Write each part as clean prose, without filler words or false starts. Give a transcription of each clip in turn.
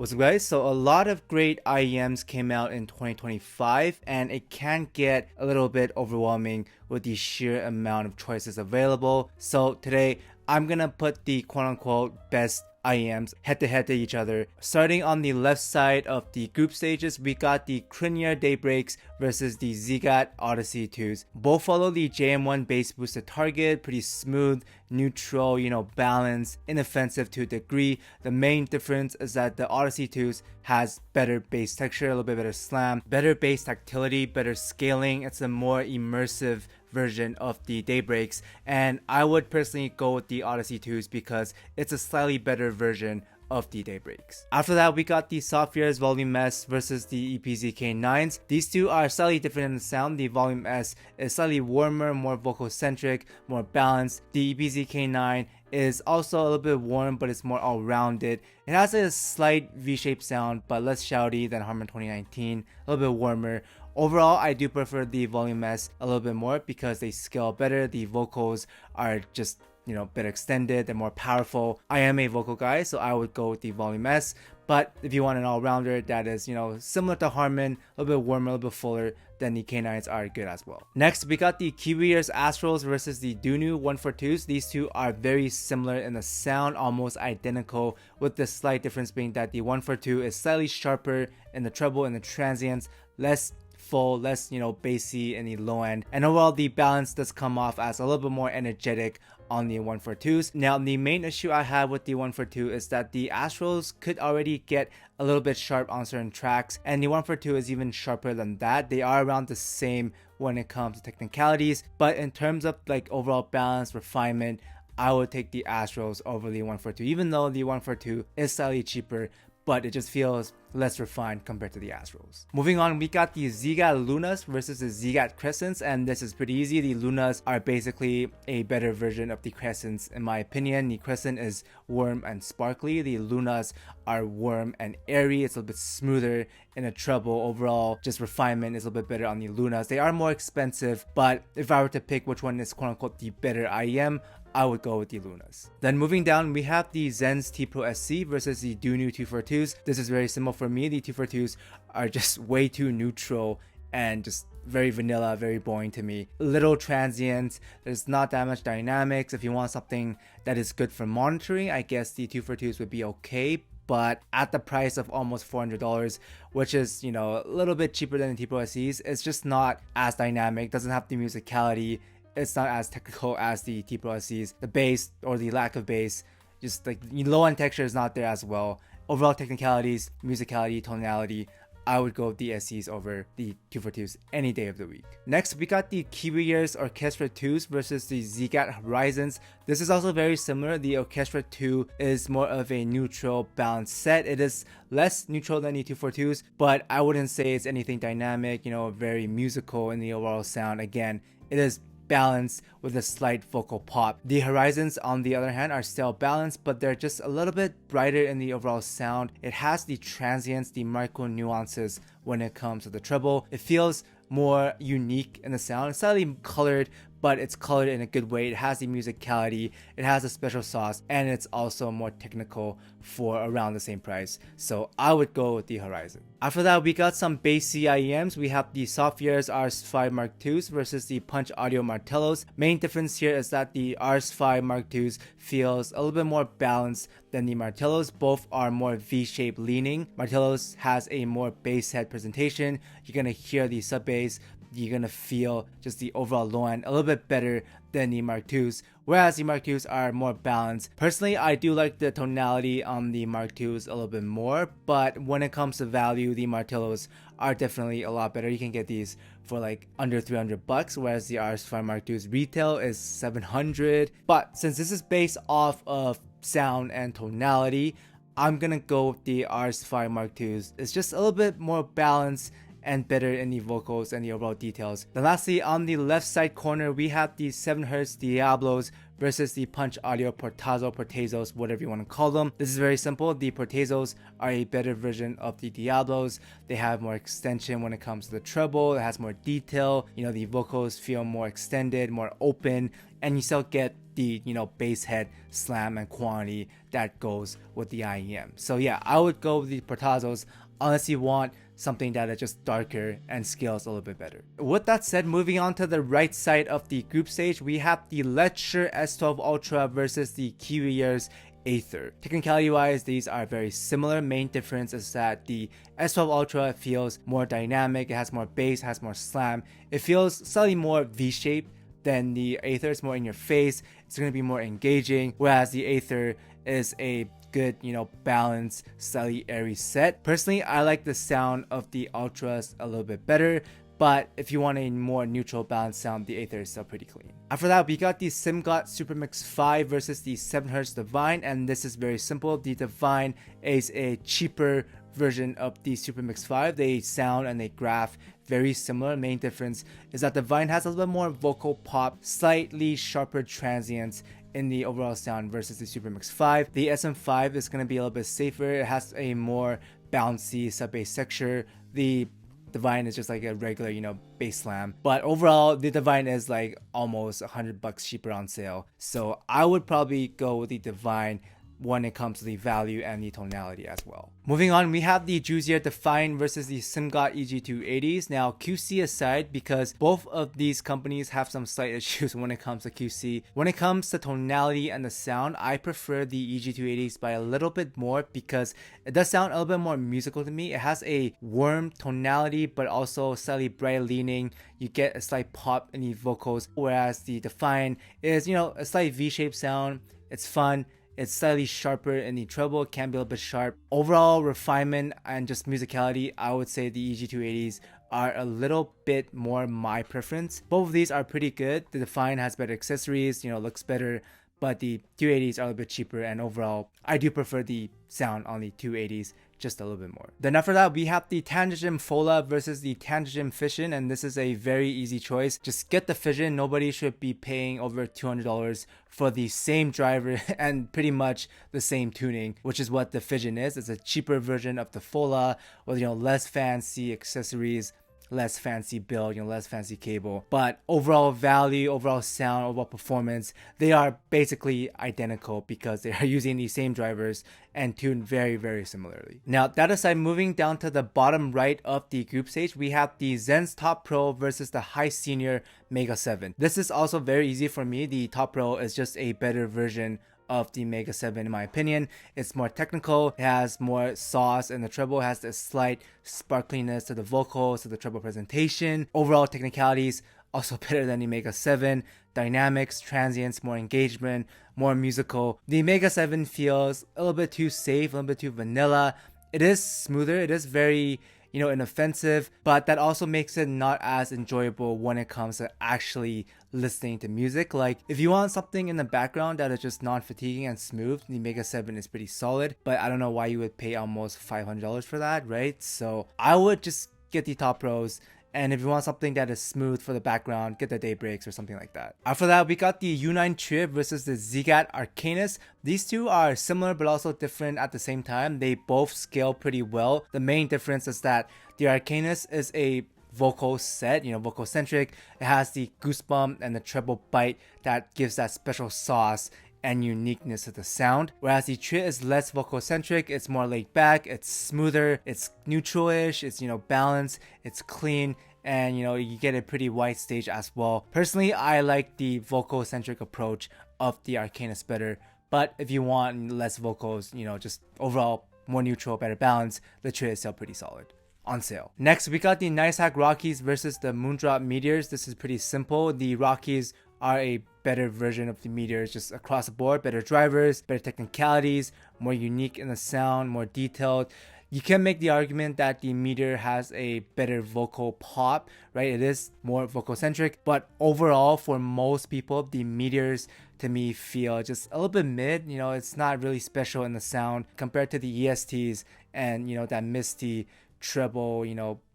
What's up guys, so a lot of great IEMs came out in 2025 and it can get a little bit overwhelming with the sheer amount of choices available. So today I'm gonna put the quote-unquote best IEMs head to head to each other. Starting on the left side of the group stages, we got the Krinier Daybreaks versus the ZGAT Odyssey 2s. Both follow the JM1 base boosted target, pretty smooth, neutral, balanced, inoffensive to a degree. The main difference is that the Odyssey 2s has better bass texture, a little bit better slam, better bass tactility, better scaling. It's a more immersive version of the Daybreaks, and I would personally go with the Odyssey 2s because it's a slightly better version of the Daybreaks. After that, we got the Software's Volume S versus the EPZ K9s. These two are slightly different in the sound. The Volume S is slightly warmer, more vocal centric, more balanced. The EPZ K9 is also a little bit warm, but it's more all-rounded. It has a slight V-shaped sound, but less shouty than Harman 2019, a little bit warmer. Overall, I do prefer the Volume S a little bit more because they scale better. The vocals are just, better extended, they're more powerful. I am a vocal guy, so I would go with the Volume S. But if you want an all-rounder that is, similar to Harman, a little bit warmer, a little bit fuller, then the K9s are good as well. Next, we got the Kiwiers Astrals versus the Dunu 142s. These two are very similar in the sound, almost identical, with the slight difference being that the 142 is slightly sharper in the treble and the transients, less full, less bassy in the low end, and overall the balance does come off as a little bit more energetic on the 142s. Now the main issue I have with the 142 is that the Astrals could already get a little bit sharp on certain tracks, and the 142 is even sharper than that. They are around the same when it comes to technicalities, but in terms of like overall balance, refinement, I would take the Astrals over the 142, even though the 142 is slightly cheaper, but it just feels less refined compared to the Astrals. Moving on, we got the ZGAT Lunas versus the ZGAT Crescents, and this is pretty easy. The Lunas are basically a better version of the Crescents in my opinion. The Crescent is warm and sparkly. The Lunas are warm and airy. It's a little bit smoother in a treble. Overall, just refinement is a little bit better on the Lunas. They are more expensive, but if I were to pick which one is quote-unquote the better IEM, I would go with the Lunas. Then moving down, we have the Zen's T Pro SC versus the Dunu 242s. This is very simple for me. The 242s are just way too neutral and just very vanilla, very boring to me. Little transients, there's not that much dynamics. If you want something that is good for monitoring, I guess the 242s would be okay, but at the price of almost $400, which is, a little bit cheaper than the T Pro SCs, it's just not as dynamic, doesn't have the musicality. It's not as technical as the T Pro SCs. The bass or the lack of bass, just like low end texture is not there as well. Overall technicalities, musicality, tonality, I would go with the SCs over the 242s any day of the week. Next, we got the Kiwiers Orchestra 2s versus the ZGAT Horizons. This is also very similar. The Orchestra 2 is more of a neutral, balanced set. It is less neutral than the 242s, but I wouldn't say it's anything dynamic, very musical in the overall sound. Again, it is balanced with a slight vocal pop. The Horizons, on the other hand, are still balanced, but they're just a little bit brighter in the overall sound. It has the transients, the micro nuances when it comes to the treble. It feels more unique in the sound. It's slightly colored, but it's colored in a good way. It has the musicality, it has a special sauce, and it's also more technical for around the same price. So I would go with the Horizon. After that, we got some bassy IEMs. We have the Software's RS5 Mark IIs versus the Punch Audio Martilos. Main difference here is that the RS5 Mark IIs feels a little bit more balanced than the Martilos. Both are more V-shaped leaning. Martilos has a more bass head presentation. You're gonna hear the sub bass. You're gonna feel just the overall low end a little bit better than the Mark IIs, whereas the Mark IIs are more balanced. Personally, I do like the tonality on the Mark IIs a little bit more, but when it comes to value, the Martilos are definitely a lot better. You can get these for like under $300, whereas the RS5 Mark IIs retail is $700. But since this is based off of sound and tonality, I'm gonna go with the RS5 Mark IIs. It's just a little bit more balanced and better in the vocals and the overall details. Then lastly, on the left side corner, we have the 7Hz Diablos versus the Punch Audio Portazos, whatever you want to call them. This is very simple. The Portazos are a better version of the Diablos. They have more extension when it comes to the treble. It has more detail. The vocals feel more extended, more open, and you still get the bass head slam and quality that goes with the IEM. So yeah, I would go with the Portazos unless you want something that is just darker and scales a little bit better. With that said, moving on to the right side of the group stage, we have the Lecture S12 Ultra versus the QEars Aether. Technicality wise, these are very similar. Main difference is that the S12 Ultra feels more dynamic, it has more bass, has more slam. It feels slightly more V-shaped than the Aether. It's more in your face, it's going to be more engaging, whereas the Aether is a good, balanced, slightly airy set. Personally, I like the sound of the Ultras a little bit better, but if you want a more neutral balanced sound, the Aether is still pretty clean. After that, we got the SimGot Supermix 5 versus the 7Hz Divine, and this is very simple. The Divine is a cheaper version of the Supermix 5. They sound and they graph very similar. Main difference is that the Divine has a little bit more vocal pop, slightly sharper transients in the overall sound versus the Supermix 5. The SM5 is going to be a little bit safer. It has a more bouncy sub-bass texture. The Divine is just like a regular, bass slam. But overall, the Divine is like almost $100 cheaper on sale. So I would probably go with the Divine when it comes to the value and the tonality as well. Moving on, we have the juicier Defiant versus the SimGot EG280s. Now, QC aside, because both of these companies have some slight issues when it comes to QC. When it comes to tonality and the sound, I prefer the EG280s by a little bit more because it does sound a little bit more musical to me. It has a warm tonality, but also slightly bright leaning. You get a slight pop in the vocals, whereas the Defiant is, a slight V-shaped sound. It's fun. It's slightly sharper in the treble, it can be a little bit sharp. Overall refinement and just musicality, I would say the EG280s are a little bit more my preference. Both of these are pretty good. The Defiant has better accessories, looks better, but the 280s are a little bit cheaper, and overall, I do prefer the sound on the 280s just a little bit more. Then after that, we have the Tangent Fola versus the Tangent Fission, and this is a very easy choice. Just get the Fission. Nobody should be paying over $200 for the same driver and pretty much the same tuning, which is what the Fission is. It's a cheaper version of the Fola with less fancy accessories, less fancy build, less fancy cable, but overall value, overall sound, overall performance, they are basically identical because they are using the same drivers and tuned very, very similarly. Now, that aside, moving down to the bottom right of the group stage, we have the Zen's Top Pro versus the High Senior Mega 7. This is also very easy for me. The Top Pro is just a better version of the Mega 7 in my opinion. It's more technical, it has more sauce, and the treble has a slight sparkliness to the vocals, to the treble presentation. Overall technicalities also better than the Mega 7. Dynamics, transients, more engagement, more musical. The Mega 7 feels a little bit too safe, a little bit too vanilla. It is smoother, it is very inoffensive, but that also makes it not as enjoyable when it comes to actually listening to music. Like, if you want something in the background that is just non-fatiguing and smooth, the Mega 7 is pretty solid, but I don't know why you would pay almost $500 for that, right? So I would just get the Top Pros, and if you want something that is smooth for the background, get the DAYBREAKs or something like that. After that, we got the U9 Trib versus the Zigat Arcanus. These two are similar but also different at the same time. They both scale pretty well. The main difference is that the Arcanus is a vocal set, vocal centric. It has the goosebump and the treble bite that gives that special sauce and uniqueness to the sound, whereas the Trib is less vocal centric. It's more laid back, it's smoother, it's neutral-ish, it's balanced, it's clean, and you get a pretty wide stage as well. Personally, I like the vocal centric approach of the Arcanus better, but if you want less vocals, just overall more neutral, better balance, the Trib is still pretty solid. On sale. Next, we got the NICEHCK Rockies versus the Moondrop Meteors. This is pretty simple. The Rockies are a better version of the Meteors just across the board. Better drivers, better technicalities, more unique in the sound, more detailed. You can make the argument that the Meteor has a better vocal pop, right? It is more vocal centric, but overall for most people, the Meteors to me feel just a little bit mid. It's not really special in the sound compared to the ESTs and that misty treble,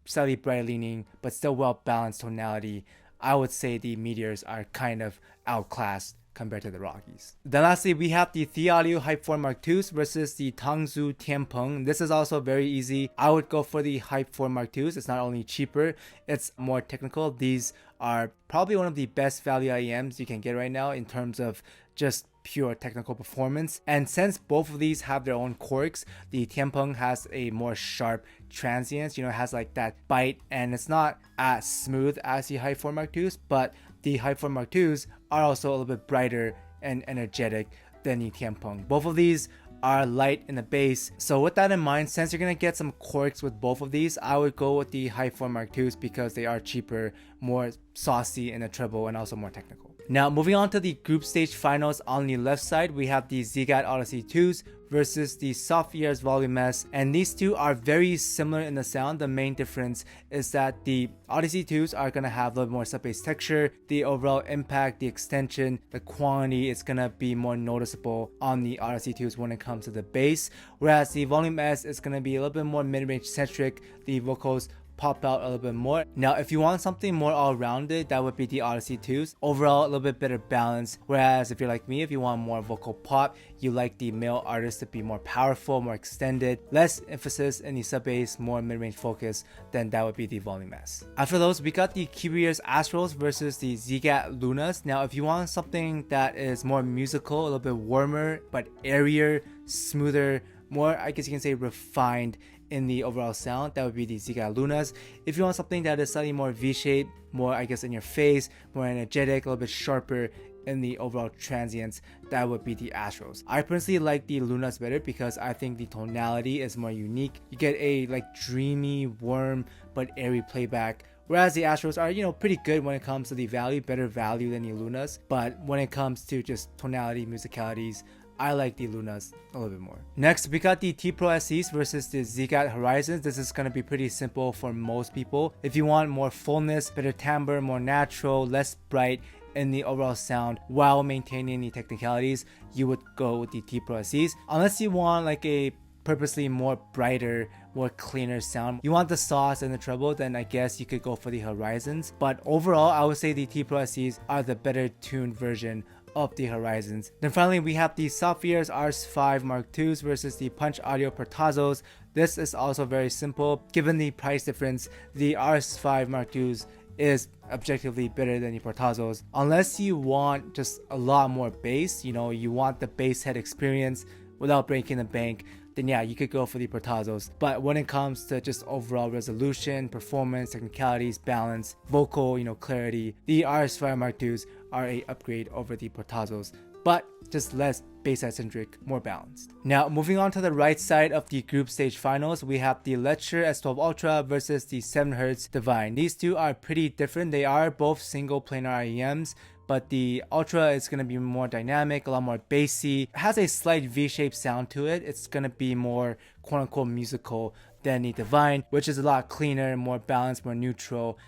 slightly bright leaning, but still well balanced tonality. I would say the Meteors are kind of outclassed compared to the Rockies. Then lastly, we have the Theaudio Hype 4 Mark IIs versus the Tangzu Tianpeng. This is also very easy. I would go for the Hype 4 Mark IIs. It's not only cheaper, it's more technical. These are probably one of the best value IEMs you can get right now in terms of just pure technical performance. And since both of these have their own quirks, the Tianpeng has a more sharp transience, it has like that bite, and it's not as smooth as the High 4 Mark IIs, but the High 4 Mark IIs are also a little bit brighter and energetic than the Tianpeng. Both of these are light in the base, so with that in mind, since you're gonna get some quirks with both of these, I would go with the High 4 Mark IIs because they are cheaper, more saucy in the treble, and also more technical. Now moving on to the group stage finals, on the left side we have the ZGAT Odyssey 2s versus the Soft Ears Volume S, and these two are very similar in the sound. The main difference is that the Odyssey 2s are going to have a little more sub-bass texture, the overall impact, the extension, the quantity is going to be more noticeable on the Odyssey 2s when it comes to the bass, whereas the Volume S is going to be a little bit more mid-range centric, the vocals pop out a little bit more. Now if you want something more all-rounded, that would be the Odyssey 2s. Overall a little bit better balance, whereas if you're like me, if you want more vocal pop, you like the male artist to be more powerful, more extended, less emphasis in the sub-bass, more mid-range focus, then that would be the Volume S. After those, we got the Kyrios Astrals versus the ZGAT Lunas. Now if you want something that is more musical, a little bit warmer but airier, smoother, more, I guess you can say, refined in the overall sound, that would be the ZGAT Lunas. If you want something that is slightly more V-shaped, more, I guess, in your face, more energetic, a little bit sharper in the overall transients, that would be the Astrals. I personally like the Lunas better because I think the tonality is more unique. You get a like dreamy, warm but airy playback, whereas the Astrals are, pretty good when it comes to the value, better value than the Lunas, but when it comes to just tonality, musicalities, I like the Lunas a little bit more. Next, we got the T Pro SEs versus the ZGAT Horizons. This is going to be pretty simple for most people. If you want more fullness, better timbre, more natural, less bright in the overall sound while maintaining the technicalities, you would go with the T Pro SEs. Unless you want like a purposely more brighter, more cleaner sound, you want the sauce and the treble, then I guess you could go for the Horizons. But overall, I would say the T Pro SEs are the better tuned version of the Horizons. Then finally we have the Soft Ears RS5 Mark IIs versus the Punch Audio Portazos. This is also very simple. Given the price difference, the RS5 Mark IIs is objectively better than the Portazos. Unless you want just a lot more bass, you want the bass head experience without breaking the bank, then yeah, you could go for the Portazos. But when it comes to just overall resolution, performance, technicalities, balance, vocal, clarity, the RS5 Mark IIs are a upgrade over the Portazos, but just less bass side centric, more balanced. Now moving on to the right side of the group stage finals, we have the Lecture S12 Ultra versus the 7Hz Divine. These two are pretty different. They are both single planar IEMs, but the Ultra is going to be more dynamic, a lot more bassy. It has a slight V-shaped sound to it. It's going to be more quote-unquote musical than the Divine, which is a lot cleaner, more balanced, more neutral,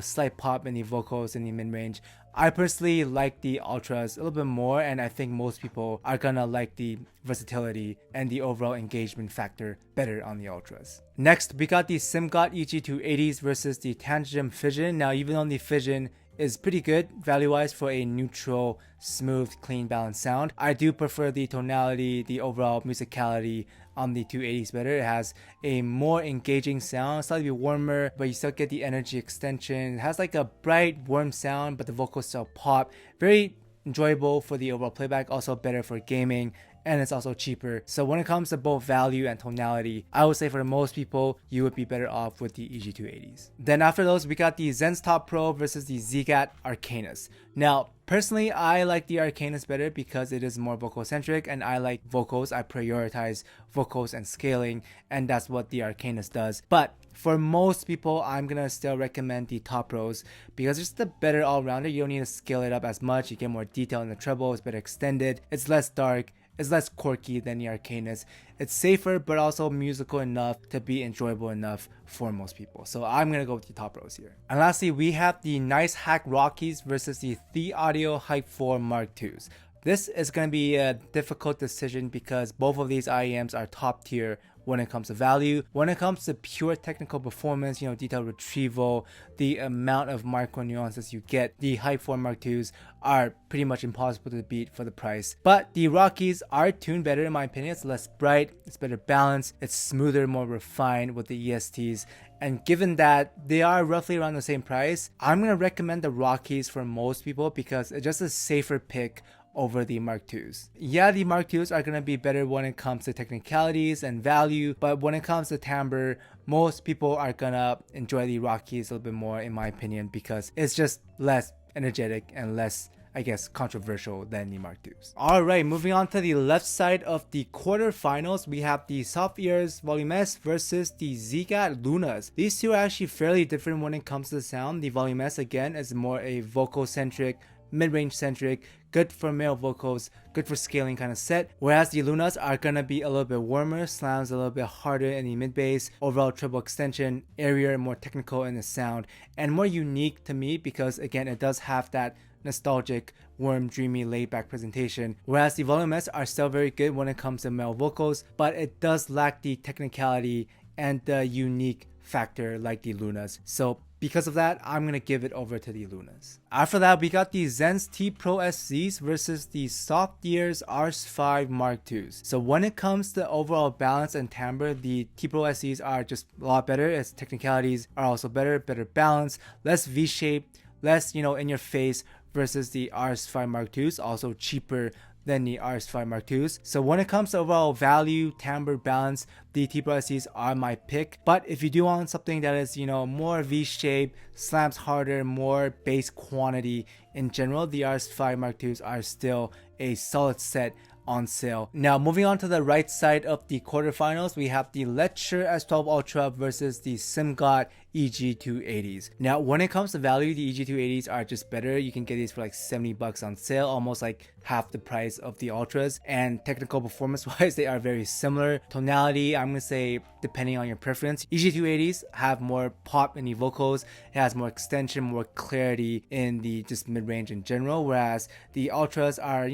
slight pop in the vocals in the mid-range. I personally like the Ultras a little bit more, and I think most people are gonna like the versatility and the overall engagement factor better on the Ultras. Next, we got the SimGot EG280s versus the Tangent Fission. Now, even though the Fission is pretty good value-wise for a neutral, smooth, clean, balanced sound, I do prefer the tonality, the overall musicality on the 280s better. It has a more engaging sound, slightly warmer, but you still get the energy extension. It has like a bright, warm sound, but the vocals still pop. Very enjoyable for the overall playback, also better for gaming, and it's also cheaper. So when it comes to both value and tonality, I would say for most people, you would be better off with the EG280s. Then after those, we got the Zen's Top Pro versus the ZGAT Arcanus. Now, personally, I like the Arcanus better because it is more vocal centric, and I like vocals. I prioritize vocals and scaling, and that's what the Arcanus does. But for most people, I'm gonna still recommend the Top Pros because it's the better all-rounder. You don't need to scale it up as much. You get more detail in the treble. It's better extended. It's less dark. It's less quirky than the Arcanus. It's safer, but also musical enough to be enjoyable enough for most people. So I'm gonna go with the Top Pros here. And lastly, we have the NICEHCK Rockies versus the The Audio Hype 4 Mark IIs. This is going to be a difficult decision because both of these IEMs are top tier when it comes to value. When it comes to pure technical performance, detail retrieval, the amount of micro nuances you get, the Hype 4 Mark IIs are pretty much impossible to beat for the price. But the Rockies are tuned better in my opinion. It's less bright, it's better balanced, it's smoother, more refined with the ESTs. And given that they are roughly around the same price, I'm going to recommend the Rockies for most people because it's just a safer pick over the Mark IIs. Yeah, the Mark IIs are going to be better when it comes to technicalities and value, but when it comes to timbre, most people are going to enjoy the Rockies a little bit more in my opinion because it's just less energetic and less, I guess, controversial than the Mark IIs. Alright, moving on to the left side of the quarterfinals, we have the Soft Ears Volume S versus the ZGAT Lunas. These two are actually fairly different when it comes to the sound. The Volume S again is more a vocal centric, mid-range centric, good for male vocals, good for scaling kind of set, whereas the Lunas are gonna be a little bit warmer, slams a little bit harder in the mid bass, overall treble extension, airier, more technical in the sound, and more unique to me because again it does have that nostalgic, warm, dreamy, laid-back presentation, whereas the Volume S are still very good when it comes to male vocals, but it does lack the technicality and the unique factor like the Lunas. So because of that, I'm going to give it over to the Lunas. After that, we got the Zen's T Pro SZs versus the Soft Ears RS5 Mark IIs. So when it comes to overall balance and timbre, the T Pro SZs are just a lot better. Its technicalities are also better balance, less V-shaped, less, in your face versus the RS5 Mark IIs, also cheaper than the RS5 Mark IIs. So when it comes to overall value, timbre, balance, the T Pro SZs are my pick. But if you do want something that is, more V-shaped, slams harder, more bass quantity in general, the RS5 Mark IIs are still a solid set on sale. Now moving on to the right side of the quarterfinals, we have the Lecture S12 Ultra versus the SIMGOT EG280s. Now when it comes to value, the EG280s are just better. You can get these for like 70 bucks on sale, almost like half the price of the Ultras, and technical performance wise they are very similar. Tonality, I'm gonna say depending on your preference, EG280s have more pop in the vocals, it has more extension, more clarity in the just mid-range in general, whereas the Ultras are,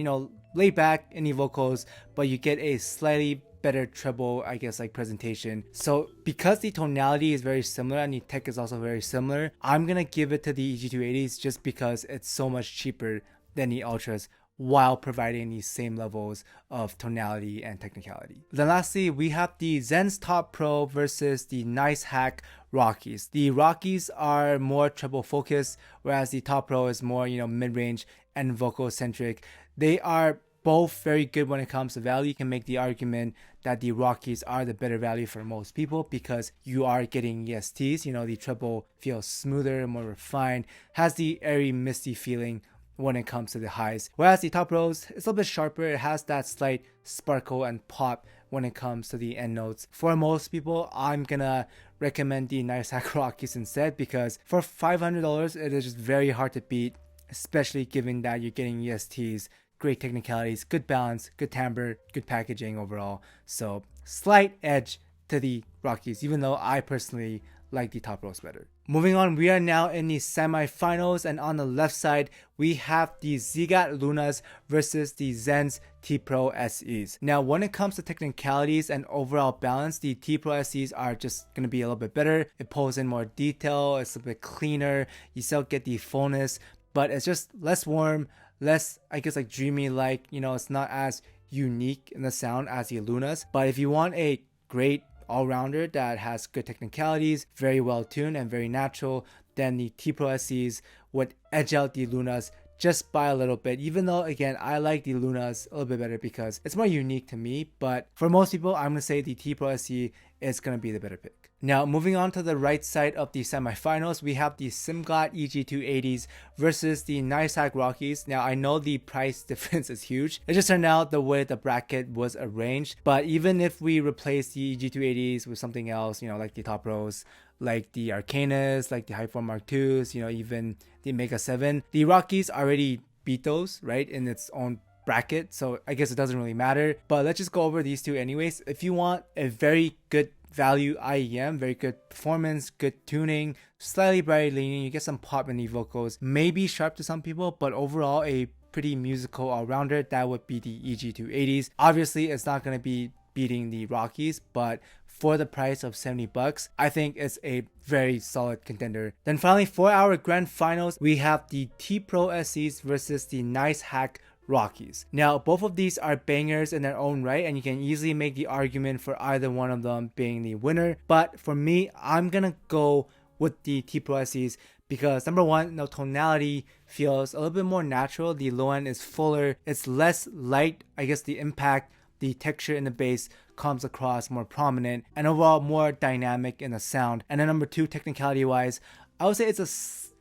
laid back in the vocals, but you get a slightly better treble, I guess, like presentation. So because the tonality is very similar and the tech is also very similar, I'm gonna give it to the EG280s just because it's so much cheaper than the Ultras while providing these same levels of tonality and technicality. Then lastly, we have the Zen's Top Pro versus the NICEHCK Rockies. The Rockies are more treble focused, whereas the Top Pro is more, mid-range and vocal centric. They are both very good when it comes to value. You can make the argument that the Rockies are the better value for most people because you are getting ESTs. The treble feels smoother, more refined, has the airy, misty feeling when it comes to the highs. Whereas the Top Pros, it's a little bit sharper. It has that slight sparkle and pop when it comes to the end notes. For most people, I'm gonna recommend the NICEHCK Rockies instead because for $500, it is just very hard to beat, especially given that you're getting ESTs, great technicalities, good balance, good timbre, good packaging overall. So slight edge to the Rockies, even though I personally like the Top Pros better. Moving on, we are now in the semifinals, and on the left side we have the ZGAT Lunas versus the Zen's T Pro SEs. Now when it comes to technicalities and overall balance, the T Pro SEs are just going to be a little bit better. It pulls in more detail, it's a bit cleaner, you still get the fullness, but it's just less warm, less, I guess, like dreamy, like, it's not as unique in the sound as the Lunas. But if you want a great all-rounder that has good technicalities, very well tuned and very natural, then the T Pro SEs would edge out the Lunas just by a little bit, even though again I like the Lunas a little bit better because it's more unique to me. But for most people, I'm gonna say the T Pro SE is gonna be the better pick. Now moving on to the right side of the semifinals, we have the SIMGOT EG280s versus the NICEHCK Rockies. Now I know the price difference is huge. It just turned out the way the bracket was arranged, but even if we replace the EG280s with something else, like the Top Pros, like the Arcanus, like the Hype 4 Mark IIs, even the Mega 7, the Rockies already beat those, right, in its own bracket, so I guess it doesn't really matter. But let's just go over these two anyways. If you want a very good value IEM, very good performance, good tuning, slightly bright leaning, you get some pop in the vocals, maybe sharp to some people, but overall a pretty musical all-rounder, that would be the EG280s. Obviously it's not going to be beating the Rockies, but for the price of 70 bucks, I think it's a very solid contender. Then finally, for our grand finals, we have the T-Pro SEs versus the NICEHCK Rockies. Now, both of these are bangers in their own right, and you can easily make the argument for either one of them being the winner. But for me, I'm gonna go with the T-Pro SEs because number one, the tonality feels a little bit more natural. The low end is fuller, it's less light. I guess the impact, the texture in the bass comes across more prominent, and overall more dynamic in the sound. And then number two, technicality wise, I would say it's a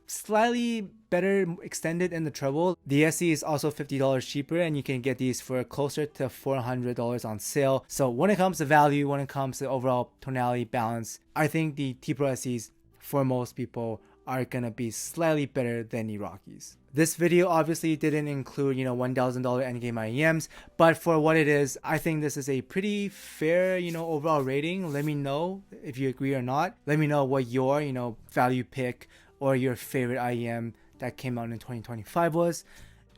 slightly better extended in the treble. The SE is also $50 cheaper, and you can get these for closer to $400 on sale. So when it comes to value, when it comes to overall tonality balance, I think the T-Pro SEs for most people are gonna be slightly better than the Rockies. This video obviously didn't include, $1,000 endgame Iems, but for what it is, I think this is a pretty fair, overall rating. Let me know if you agree or not. Let me know what your, value pick or your favorite IEM that came out in 2025 was,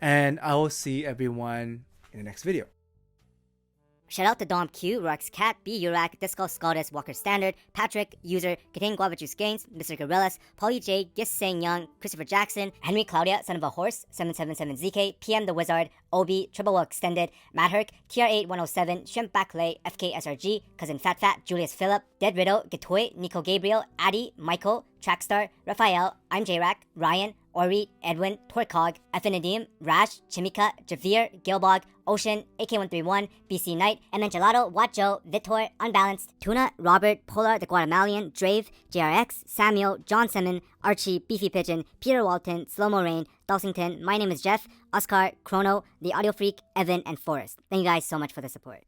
and I will see everyone in the next video. Shout out to Dom Q, Rox Cat, B Urac, Disco Scaldus, Walker Standard, Patrick, User, Contain Guava Juice Gains, Mr. Gorillas, Polly J, Gis Sang Young, Christopher Jackson, Henry Claudia, Son of a Horse, 777ZK, PM the Wizard, Obi, Triple Extended, Madherk, TR8107, Shrimp Backlay, FK SRG, Cousin Fat Fat, Julius Phillip, Dead Riddle, Gatoy, Nico Gabriel, Addy, Michael, Trackstar, Raphael, I'm J-Rack, Ryan, Ori, Edwin, Torcog, Affinidim, Rash, Chimika, Javir, Gilbog, Ocean, AK131, BC Knight, MN Gelato, Watjo, Vitor, Unbalanced, Tuna, Robert, Polar, the Guatemalian, Drave, JRX, Samuel, John Simon, Archie, Beefy Pigeon, Peter Walton, Slow-Mo Rain, Dulsington, My Name is Jeff, Oscar, Chrono, The Audio Freak, Evan, and Forrest. Thank you guys so much for the support.